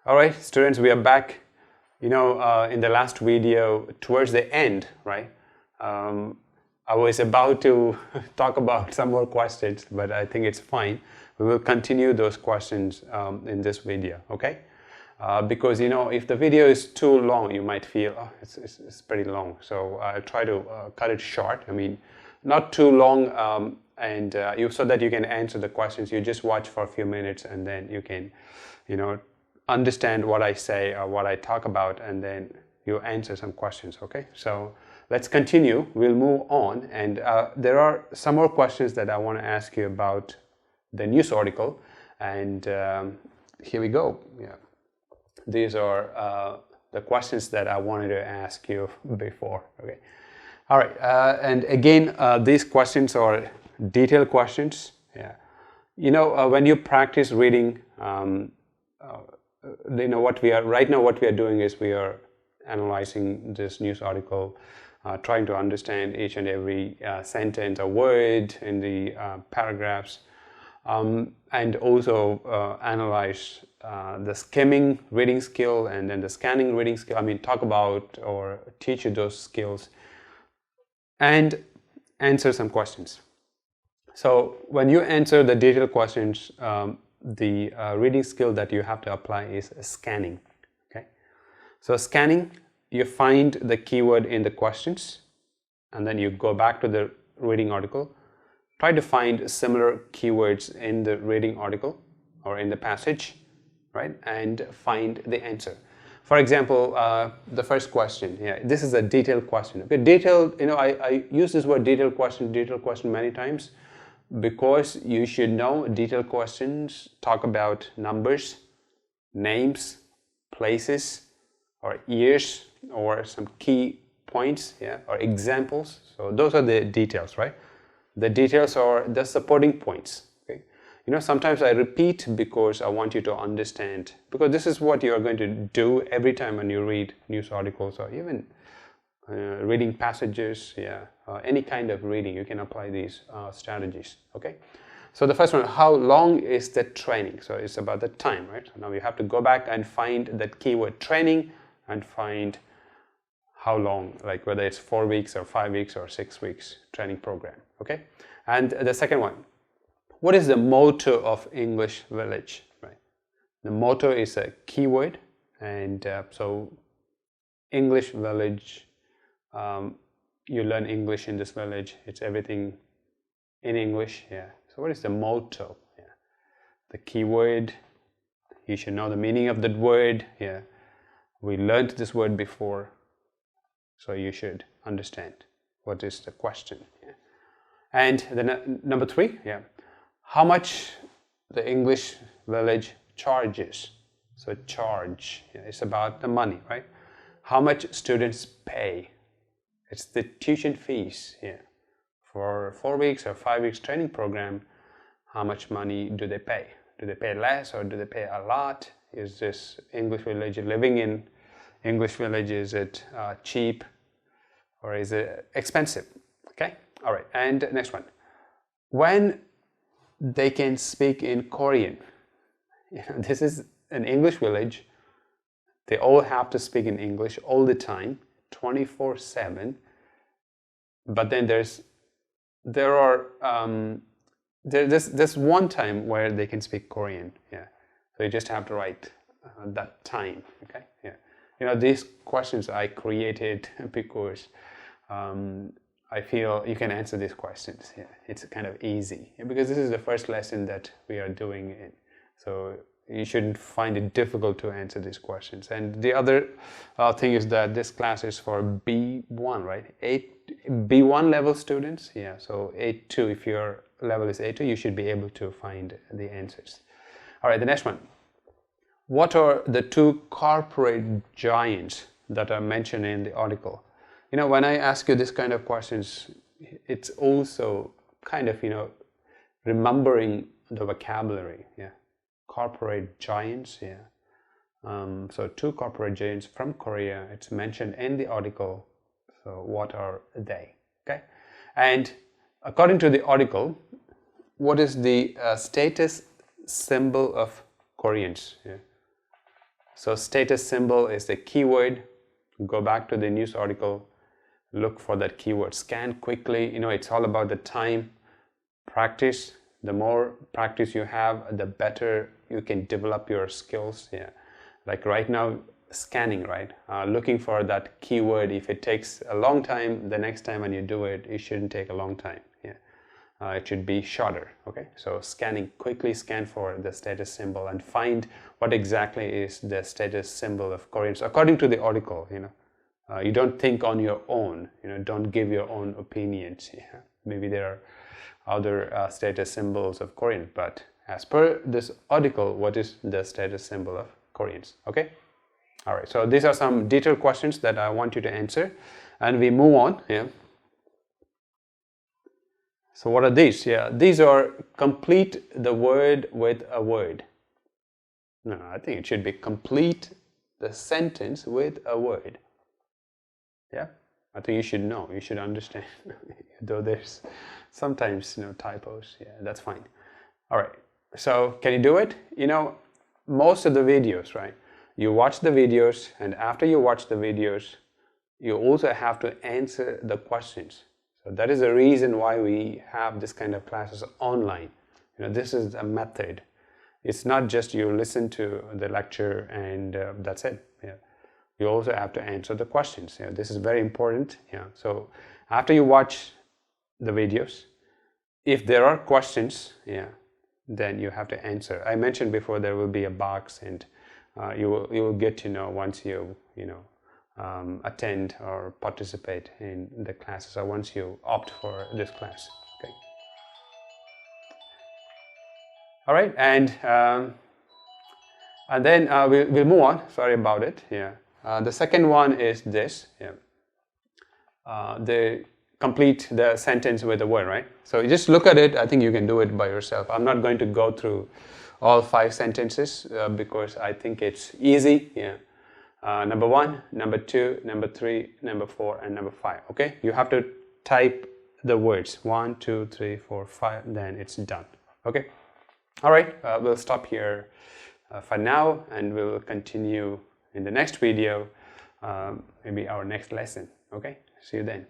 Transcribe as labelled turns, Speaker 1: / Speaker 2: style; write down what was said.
Speaker 1: All right, students, we are back. In the last video, towards the end, right? I was about to talk about some more questions, but I think it's fine. We will continue those questions in this video, okay? Because if the video is too long, you might feel, oh, it's pretty long. So I'll try to cut it short. I mean, not too long, so that you can answer the questions. You just watch for a few minutes, and then you can, understand what I say or what I talk about, and then you answer some questions, okay? So let's continue. We'll move on, and there are some more questions that I want to ask you about the news article, and here we go. Yeah, these are the questions that I wanted to ask you before, okay? All right, and again, these questions are detailed questions. Yeah, when you practice reading, what we are doing is we are analyzing this news article, trying to understand each and every sentence or word in the paragraphs, and also analyze the skimming reading skill and then the scanning reading skill. I mean, talk about or teach you those skills and answer some questions. So when you answer the detailed questions, the reading skill that you have to apply is scanning. Okay, so scanning, you find the keyword in the questions, and then you go back to the reading article, try to find similar keywords in the reading article or in the passage, right, and find the answer. For example, the first question, yeah, this is a detailed question. Okay, detailed, I use this word detailed question many times, because you should know detailed questions talk about numbers, names, places, or years, or some key points, yeah, or examples. So those are the details, right? The details are the supporting points. Okay, sometimes I repeat because I want you to understand, because this is what you are going to do every time when you read news articles or even reading passages, yeah, any kind of reading, you can apply these strategies, okay? So the first one, how long is the training? So it's about the time, right? So now you have to go back and find that keyword training and find how long, like whether it's 4 weeks or 5 weeks or 6 weeks training program, okay? And the second one, what is the motto of English Village, right? The motto is a keyword, and so English Village, you learn English in this village. It's everything in English. Yeah. So what is the motto? Yeah. The keyword. You should know the meaning of that word. Yeah. We learned this word before, so you should understand what is the question. Yeah. And the number 3. Yeah. How much the English Village charges? So charge. Yeah, it's about the money, right? How much students pay? It's the tuition fees, yeah. For 4 weeks or 5 weeks training program, how much money do they pay? Do they pay less or do they pay a lot? Is this English Village, living in English Village, is it cheap or is it expensive? Okay, all right, and next one. When they can speak in Korean. This is an English Village. They all have to speak in English all the time, 24/7. But then there's one time where they can speak Korean. Yeah, so you just have to write that time. Okay. Yeah, these questions I created because I feel you can answer these questions. Yeah, it's kind of easy, because this is the first lesson that we are doing it. So you shouldn't find it difficult to answer these questions. And the other thing is that this class is for B1, right? B1 level students. Yeah, so A2, if your level is A2, you should be able to find the answers. All right, the next one. What are the 2 corporate giants that are mentioned in the article? When I ask you this kind of questions, it's also kind of, remembering the vocabulary. Yeah. Corporate giants, yeah. So 2 corporate giants from Korea, it's mentioned in the article. So what are they? Okay, and according to the article, what is the status symbol of Koreans? Yeah. So status symbol is the keyword. Go back to the news article, look for that keyword, scan quickly. It's all about the time, practice. The more practice you have, the better you can develop your skills. Yeah, like right now, scanning, right? Looking for that keyword. If it takes a long time, the next time when you do it, it shouldn't take a long time. Yeah, it should be shorter. Okay, so scanning, quickly scan for the status symbol and find what exactly is the status symbol of Koreans according to the article. You don't think on your own. Don't give your own opinions. Yeah, maybe there are other status symbols of Korean, but as per this article, what is the status symbol of Koreans? Okay. All right, so these are some detailed questions that I want you to answer, and we move on. Yeah. So what are these? Yeah, these are complete the word with a word. No, I think it should be complete the sentence with a word. Yeah, I think you should know. You should understand. Though there's sometimes typos. Yeah, that's fine. All right. So can you do it? Most of the videos, right? You watch the videos, and after you watch the videos, you also have to answer the questions. So that is the reason why we have this kind of classes online. This is a method. It's not just you listen to the lecture and that's it. Yeah. You also have to answer the questions. Yeah, this is very important. Yeah. So after you watch the videos, if there are questions, yeah, then you have to answer. I mentioned before there will be a box, and you will get to know once you attend or participate in the classes, or once you opt for this class. Okay. All right, and then we'll move on. Sorry about it. Yeah. The second one is this. Yeah. The complete the sentence with a word, right? So you just look at it. I think you can do it by yourself. I'm not going to go through all 5 sentences because I think it's easy. Yeah. Number 1, number 2, number 3, number 4, and number 5. Okay. You have to type the words 1, 2, 3, 4, 5. Then it's done. Okay. All right. We'll stop here for now, and we will continue in the next video, maybe our next lesson. Okay. See you then.